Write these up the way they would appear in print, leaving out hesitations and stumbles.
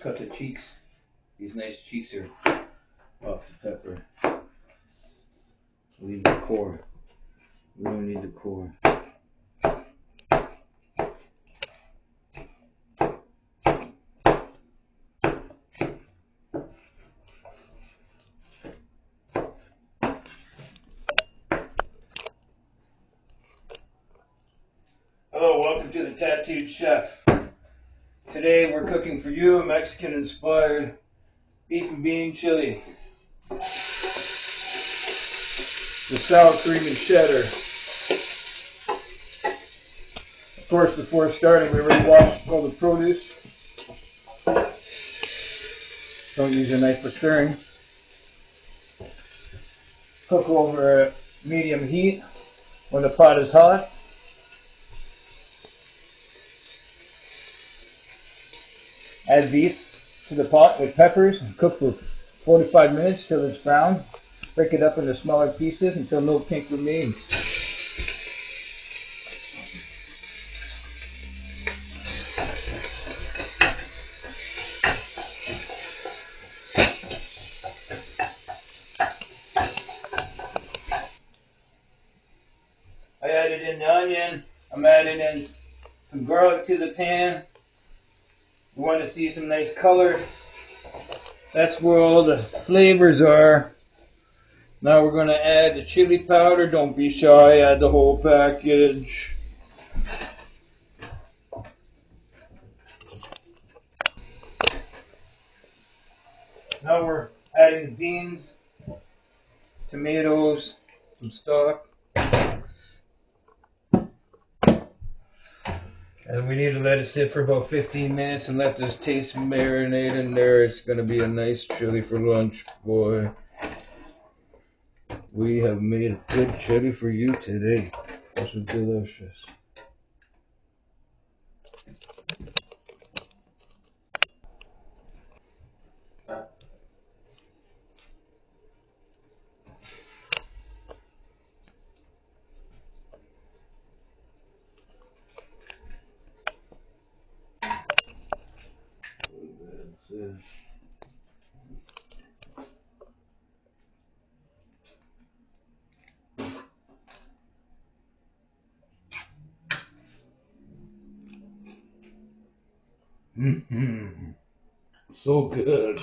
cut the cheeks, these nice cheeks here, off the pepper. Leave the core. We don't need the core. Hello, welcome to the Tattooed Chef. Today we're cooking for you a Mexican-inspired beef and bean chili. The sour cream and cheddar. Of course, before starting, we already washed all the produce. Don't use a knife for stirring. Cook over medium heat when the pot is hot. Add beef to the pot with peppers and cook for 45 minutes till it's brown. Break it up into smaller pieces until no pink remains. I added in the onion. I'm adding in some garlic to the pan. We want to see some nice color. That's where all the flavors are. Now we're going to add the chili powder. Don't be shy, add the whole package. Now we're adding the beans, tomatoes, some stock. And we need to let it sit for about 15 minutes and let this taste marinate in there. It's going to be a nice chili for lunch, boy. We have made a good chili for you today. This is delicious. So good.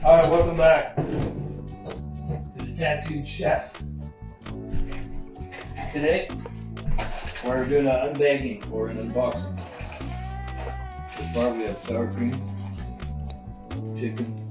Alright, welcome back to the Tattooed Chef. Today, we're doing an unbagging or an unboxing. So far we have sour cream, chicken,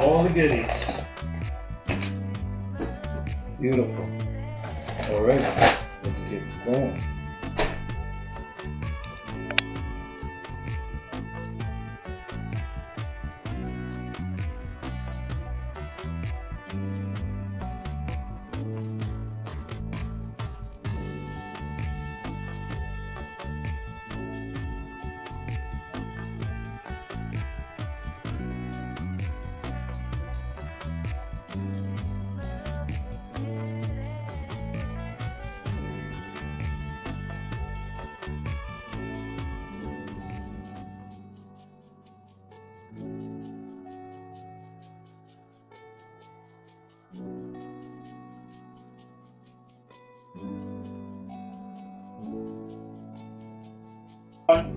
all the goodies. Beautiful. Alright, let's get going.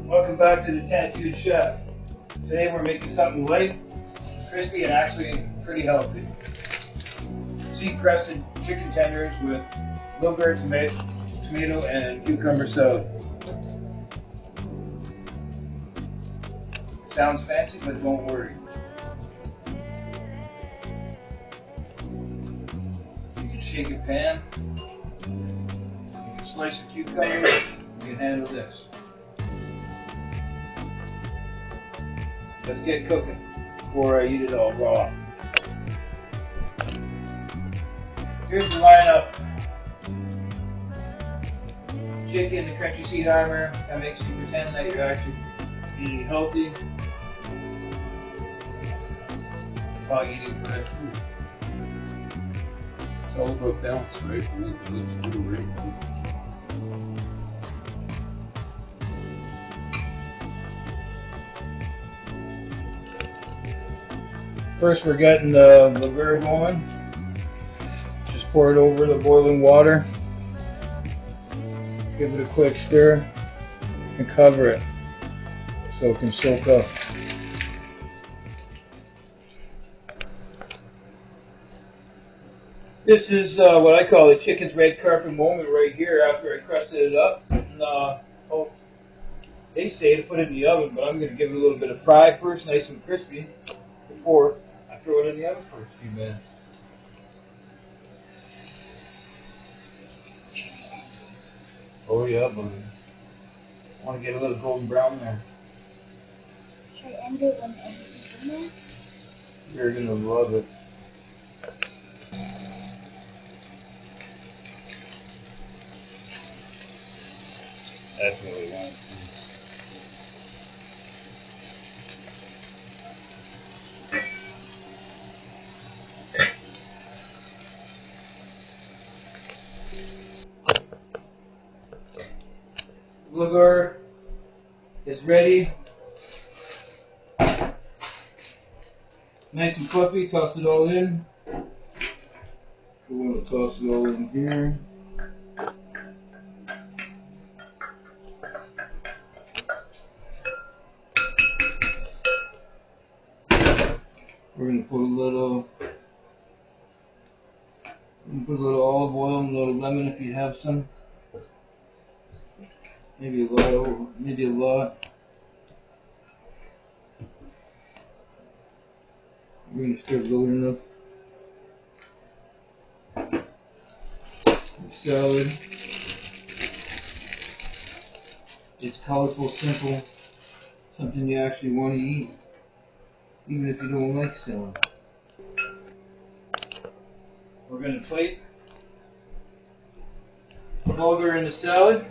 Welcome back to the Tattooed Chef. Today we're making something light, crispy, and actually pretty healthy. Seed-crusted chicken tenders with blueberry tomato and cucumber salad. Sounds fancy, but don't worry. You can shake a pan, you can slice a cucumber, you can handle this. Let's get cooking before I eat it all raw. Here's the lineup. Chicken, the crunchy seed armor, that makes you pretend that you're actually eating healthy while eating fresh food. It's all about balance, right? Let's do it right. First we're getting the liver going. Just pour it over the boiling water. Give it a quick stir and cover it so it can soak up. This is what I call the chicken's red carpet moment right here after I crusted it up. And, they say to put it in the oven, but I'm going to give it a little bit of fry first, nice and crispy, before I throw it in the oven for a few minutes. Oh yeah, buddy. I want to get a little golden brown there. Should I end it when everything's in there? You're going to love it. That's what we want. Liver is ready. Nice and fluffy, toss it all in. We're going to toss it all in here. We're going to put a little olive oil and a little lemon if you have some. Maybe a lot. We're going to start loading up the salad. It's colorful, simple, something you actually want to eat, even if you don't like salad. We're going to plate the bulgur in the salad.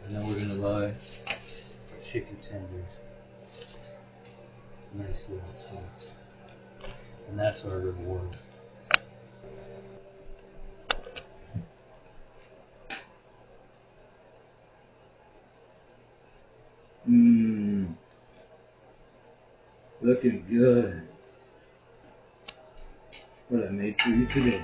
And then we're going to lie chicken tenders. Nice little sauce. And that's our reward. Looking good. What I made for you today.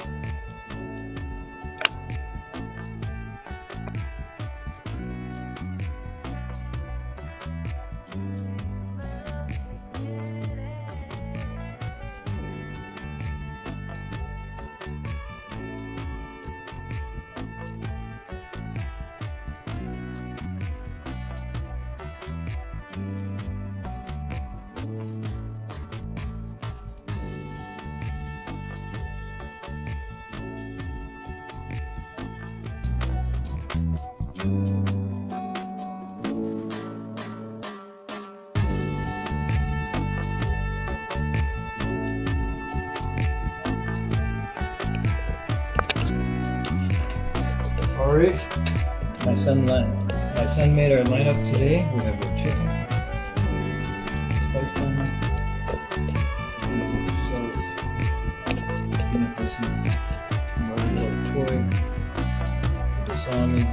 Alright, my son made our lineup today. We have our chicken, spice onion, peanut butter, marbled choy, balsamic,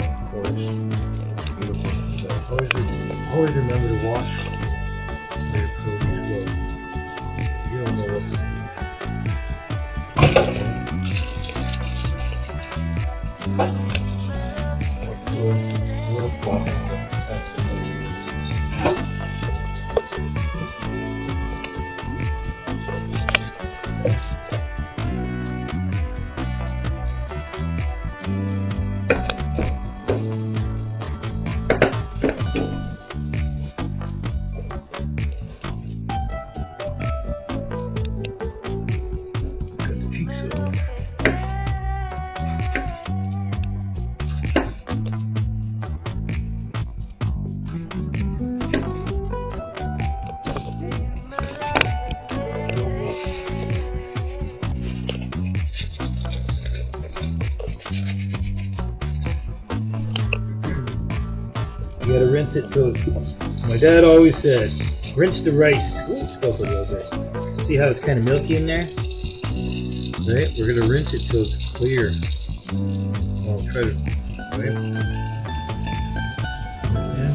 of course, beautiful stuff. Always remember to wash your produce well. You don't know what to do. A little fluffy, but that's it. Cut the cheeks off. You gotta rinse it till my dad always said, rinse the rice. Ooh, spoke a little bit. See how it's kind of milky in there? Right? We're gonna rinse it till it's clear. I'll try to. Right? Yeah.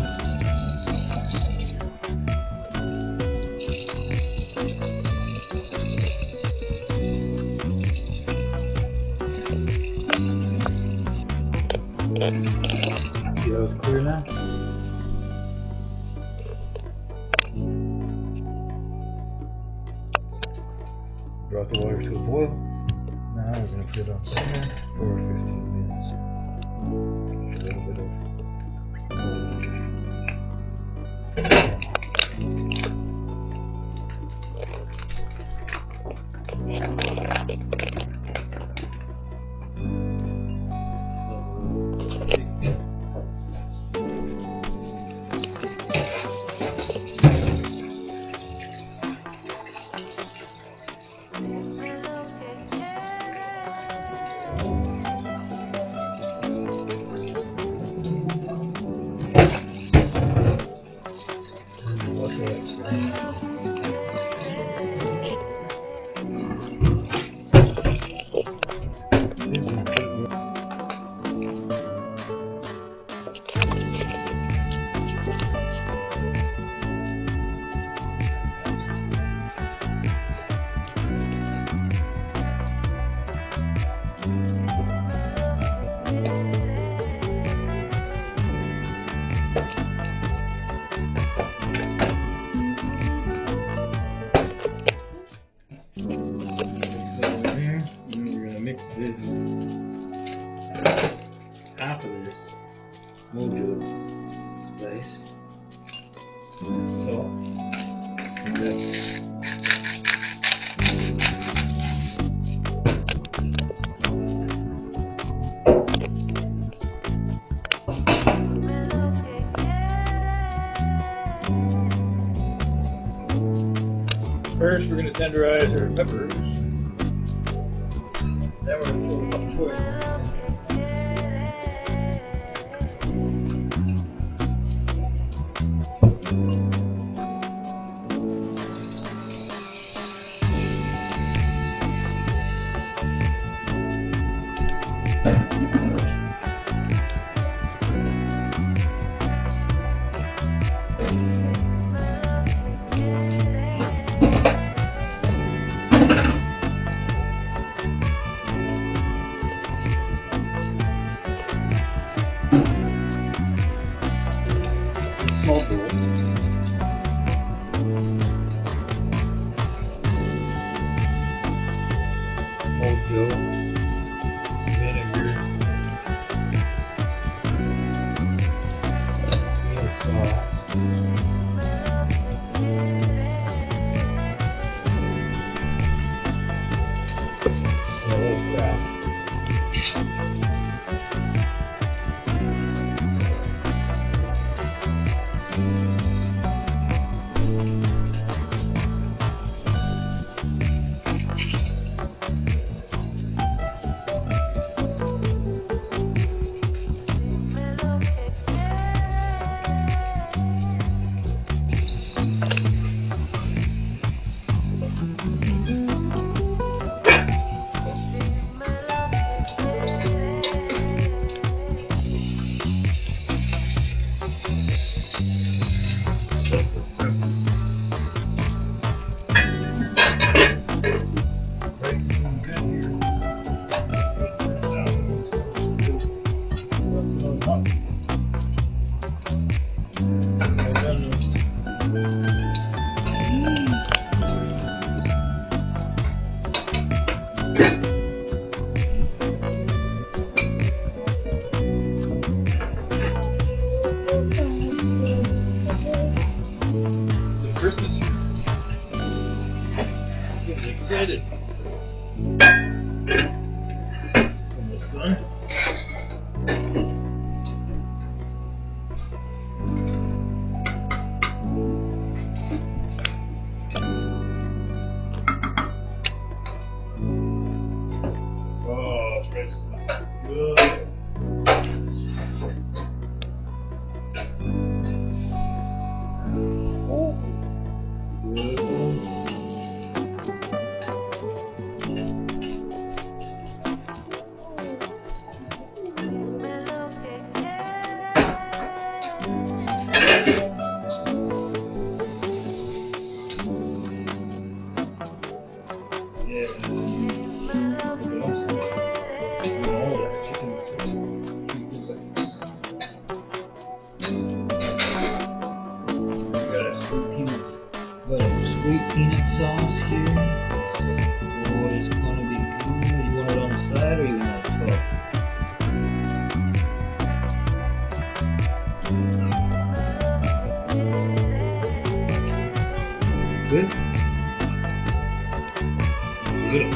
See how it's clear now? Brought the water to a boil. Now we're going to put it on simmer for 15 minutes. A little bit mix this half of this mojo slice. Salt. First, we're going to tenderize our peppers. Then we're going to put choice. Small bowl. Mojo, vinegar, sauce. A little crap. The Christmas tree. Getting excited. Almost done. Oh, fresh stuff. Good. Sweet peanut sauce here. Oh, it's gonna be good. You want it on the side or you want it on top? Good? Good.